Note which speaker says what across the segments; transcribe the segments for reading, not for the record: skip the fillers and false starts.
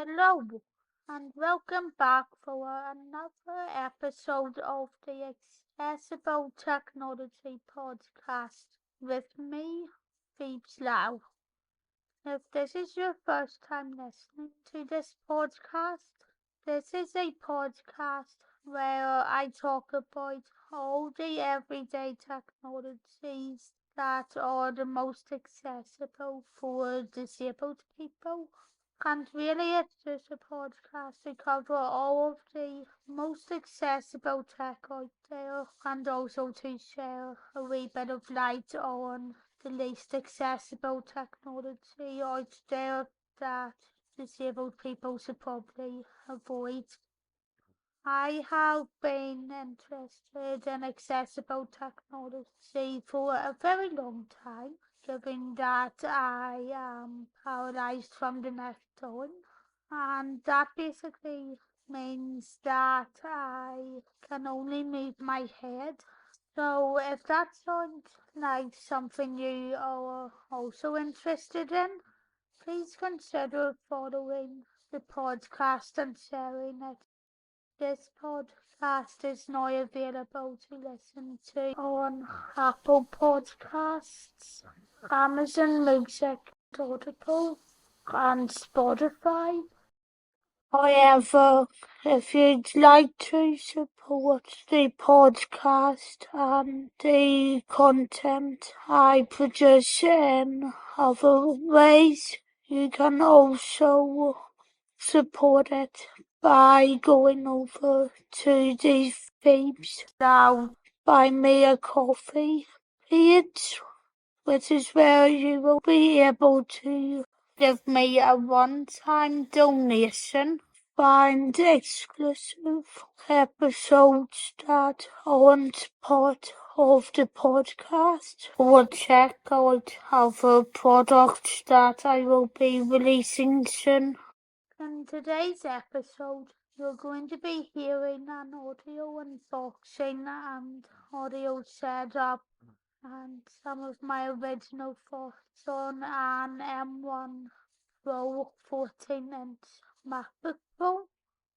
Speaker 1: Hello, and welcome back for another episode of the Accessible Technology Podcast with me, Phoebes Lau. If this is your first time listening to this podcast, this is a podcast where I talk about all the everyday technologies that are the most accessible for disabled people. And really, it's just a podcast to cover all of the most accessible tech out there and also to share a wee bit of light on the least accessible technology out there that disabled people should probably avoid. I have been interested in accessible technology for a very long time, given that I am paralyzed from the neck down, and that basically means that I can only move my head. So if that sounds like something you are also interested in, please consider following the podcast and sharing it. This podcast is now available to listen to on Apple Podcasts, Amazon Music, Audible, and Spotify. However, if you'd like to support the podcast and the content I produce in other ways, you can also support it by going over to the Phoebes Now Buy Me a Coffee page, which is where you will be able to give me a one-time donation, find exclusive episodes that aren't part of the podcast, or check out other products that I will be releasing soon. In today's episode, you're going to be hearing an audio unboxing and audio setup and some of my original thoughts on an M1 Pro 14-inch MacBook Pro,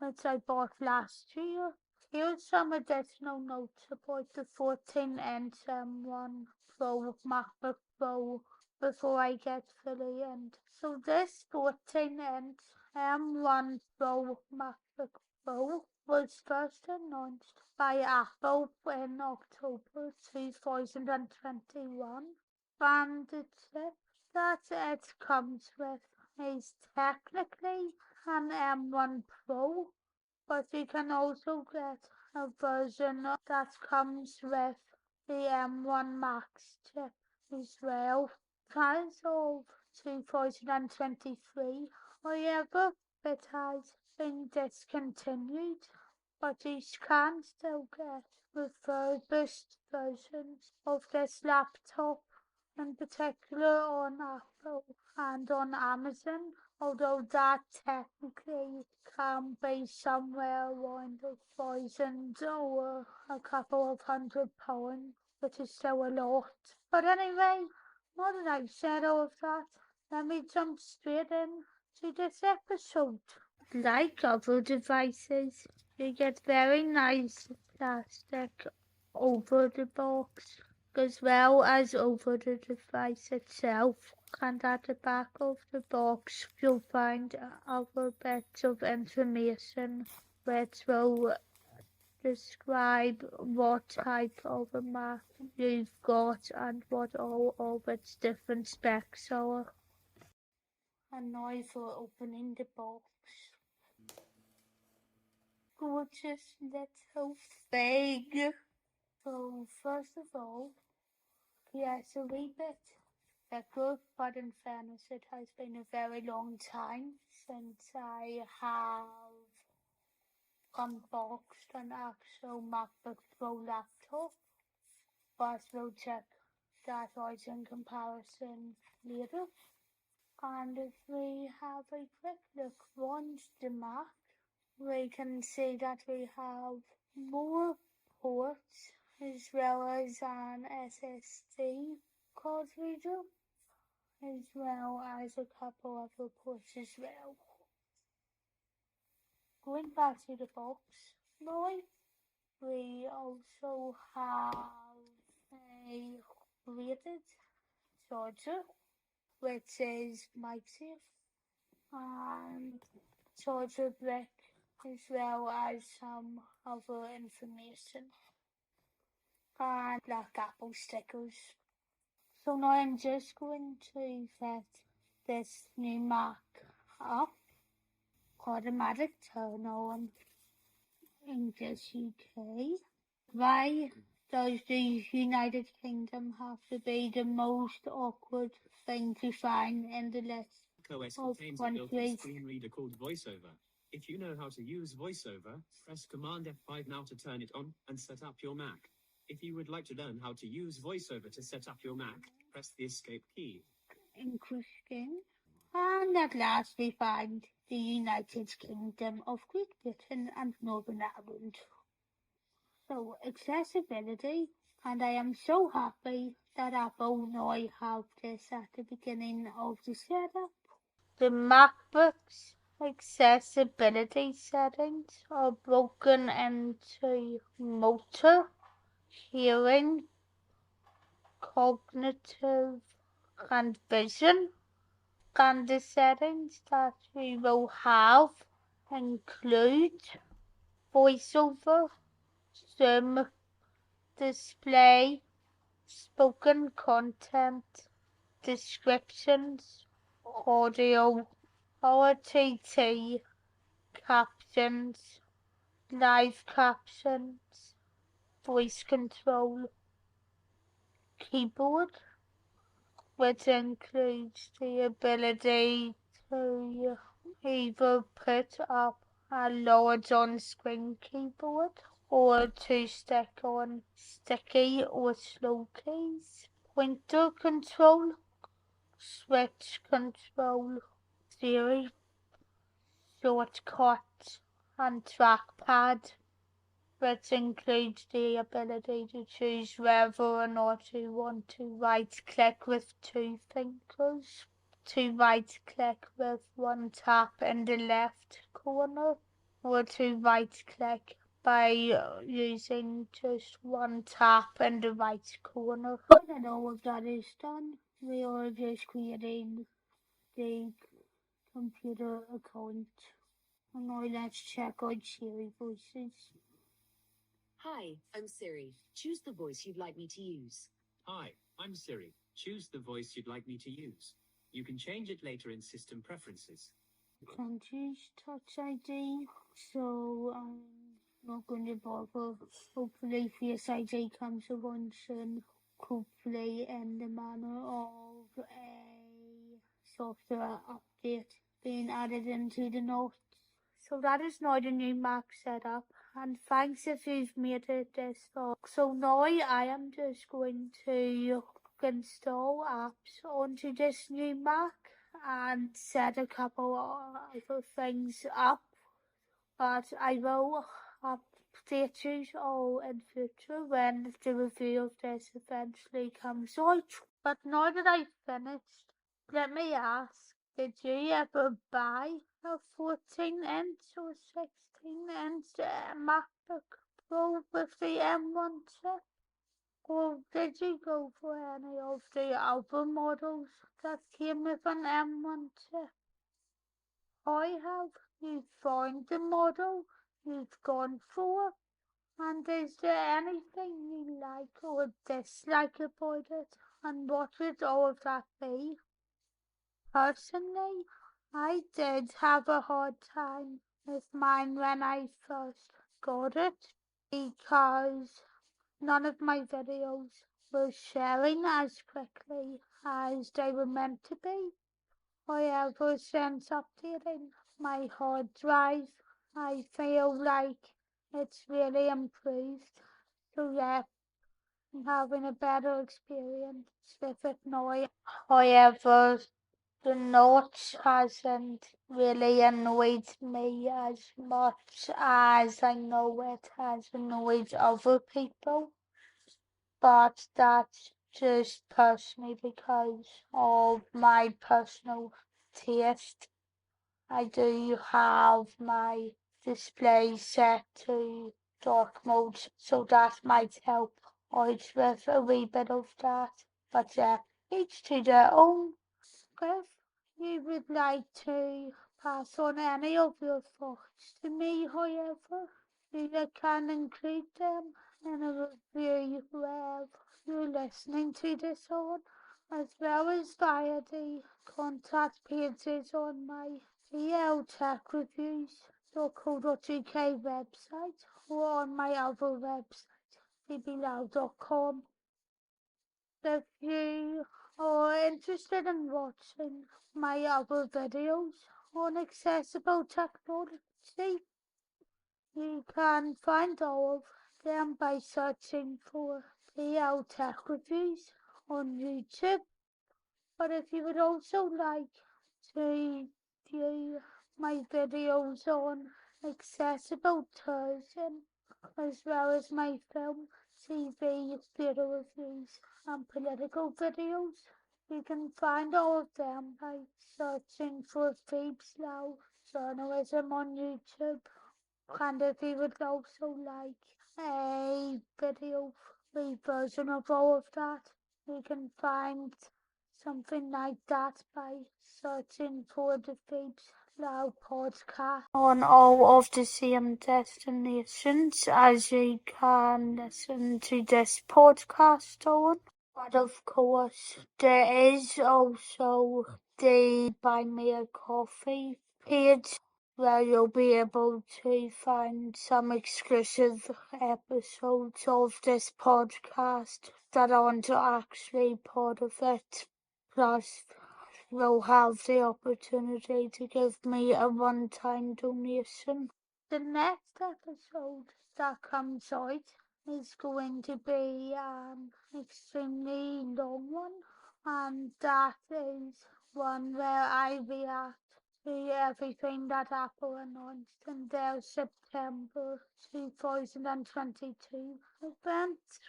Speaker 1: which I bought last year. Here's some additional notes about the 14-inch M1 Pro MacBook Pro before I get fully in. So this 14-inch M1 Pro MacBook Pro was first announced by Apple in October 2021, and the chip that it comes with is technically an M1 Pro, but you can also get a version that comes with the M1 Max chip as well. As of 2023, however, it has been discontinued, but you can still get refurbished versions of this laptop, in particular on Apple and on Amazon, although that technically can be somewhere around £1,000 or a couple of £100, which is still a lot. But anyway, now that I've said all of that, let me jump straight in to this episode. Like other devices, you get very nice plastic over the box as well as over the device itself, and at the back of the box you'll find other bits of information which will describe what type of a Mac you've got and what all of its different specs are. And now for opening the box. Gorgeous little thing. So first of all, yes, a wee bit thicker, but in fairness it has been a very long time since I have unboxed an actual MacBook Pro laptop, but we'll check that out in comparison later. And if we have a quick look around the Mac, we can see that we have more ports as well as an SSD card reader, as well as a couple other ports as well. going back to the box now, we also have a rated charger, which is MagSafe, and charger brick, as well as some other information, and black Apple stickers. So now I'm just going to set this new Mac up, automatic turn on English UK. Why does the United Kingdom have to be the most awkward thing to find in the list
Speaker 2: OS
Speaker 1: of
Speaker 2: contains a built-in
Speaker 1: countries?
Speaker 2: screen reader called VoiceOver. If you know how to use VoiceOver, press Command F5 now to turn it on and set up your Mac. If you would like to learn how to use VoiceOver to set up your Mac, press the Escape key.
Speaker 1: Interesting. And at last we find the United Kingdom of Great Britain and Northern Ireland. So accessibility, and I am so happy that Apple now have this at the beginning of the setup. The MacBook's accessibility settings are broken into motor, hearing, cognitive, and vision. And the settings that we will have include voiceover, zoom, display, spoken content, descriptions, audio, OTT, captions, live captions, voice control, keyboard, which includes the ability to either put up a large on-screen keyboard or to stick on sticky or slow keys, pointer control, switch control, Siri, shortcut, and trackpad, which includes the ability to choose whether or not you want to right-click with two fingers, to right-click with one tap in the left corner, or to right-click by using just one tap in the right corner. When all of that is done, we are just creating the computer account. And now let's check out Siri voices.
Speaker 3: Hi, I'm Siri. Choose the voice you'd like me to use.
Speaker 2: Hi, I'm Siri. Choose the voice you'd like me to use. You can change it later in system preferences.
Speaker 1: Can't use Touch ID, so I'm not going to bother. Hopefully Face ID comes along soon, hopefully in the manner of a software update being added into the notes. So that is now the new Mac setup, and thanks if you've made it this far. So now I am just going to install apps onto this new Mac and set a couple other things up, but I will update you all in future when the review of this eventually comes out. But now that I've finished, let me ask, did you ever buy a 14-inch or 16-inch MacBook Pro with the M1 chip? Or did you go for any of the other models that came with an M1 chip? How have you found the model you've gone for? And is there anything you like or dislike about it? And what would all of that be? Personally, I did have a hard time with mine when I first got it, because none of my videos were sharing as quickly as they were meant to be. However, since updating my hard drive, I feel like it's really improved. So yeah, I'm having a better experience with it now. However, the notch hasn't really annoyed me as much as I know it has annoyed other people. But that's just personally because of my personal taste. I do have my display set to dark mode, so that might help. Or it's with a wee bit of that. But yeah, each to their own. If you would like to pass on any of your thoughts to me, however, you can include them in a review wherever you're listening to this on, as well as via the contact pages on my eltechreviews.co.uk website or on my other website, bblow.com. If you are interested in watching my other videos on accessible technology, you can find all of them by searching for PL Tech Reviews on YouTube. But if you would also like to view my videos on accessible tourism, as well as my film, TV, theatre reviews and political videos, you can find all of them by searching for Phoebes Lau Journalism on YouTube. And if you would also like a video version of all of that, you can find something like that by searching for the Phoebes Lau podcast on all of the same destinations as you can listen to this podcast on. But of course, there is also the Buy Me a Coffee page where you'll be able to find some exclusive episodes of this podcast that aren't actually part of it. Plus, you'll have the opportunity to give me a one-time donation. The next episode that comes out is going to be an extremely long one, and that is one where I react to everything that Apple announced in their September 2022 event.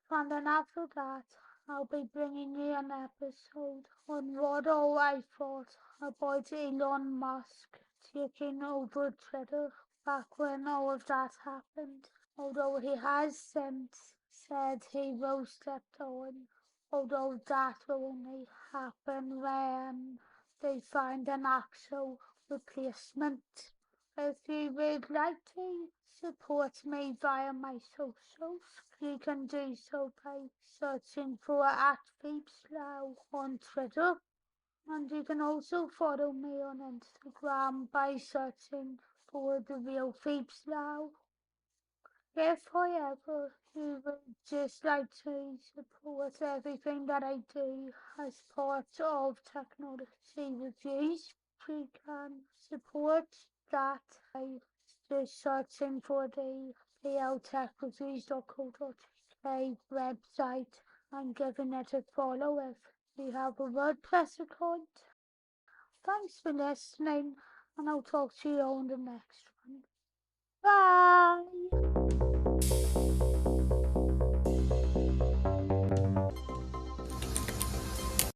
Speaker 1: And then after that, I'll be bringing you an episode on what all I thought about Elon Musk taking over Twitter back when all of that happened. Although he has since said he will step down, although that will only happen when they find an actual replacement. If you would like to support me via my socials, you can do so by searching for @Phoebeslow on Twitter. And you can also follow me on Instagram by searching for the real Phoebeslow. If, however, you would just like to support everything that I do as part of technology reviews, you can support that by just searching for the pltechreviews.co.uk website and giving it a follow if you have a WordPress account. Thanks for listening, and I'll talk to you on the next one. Bye!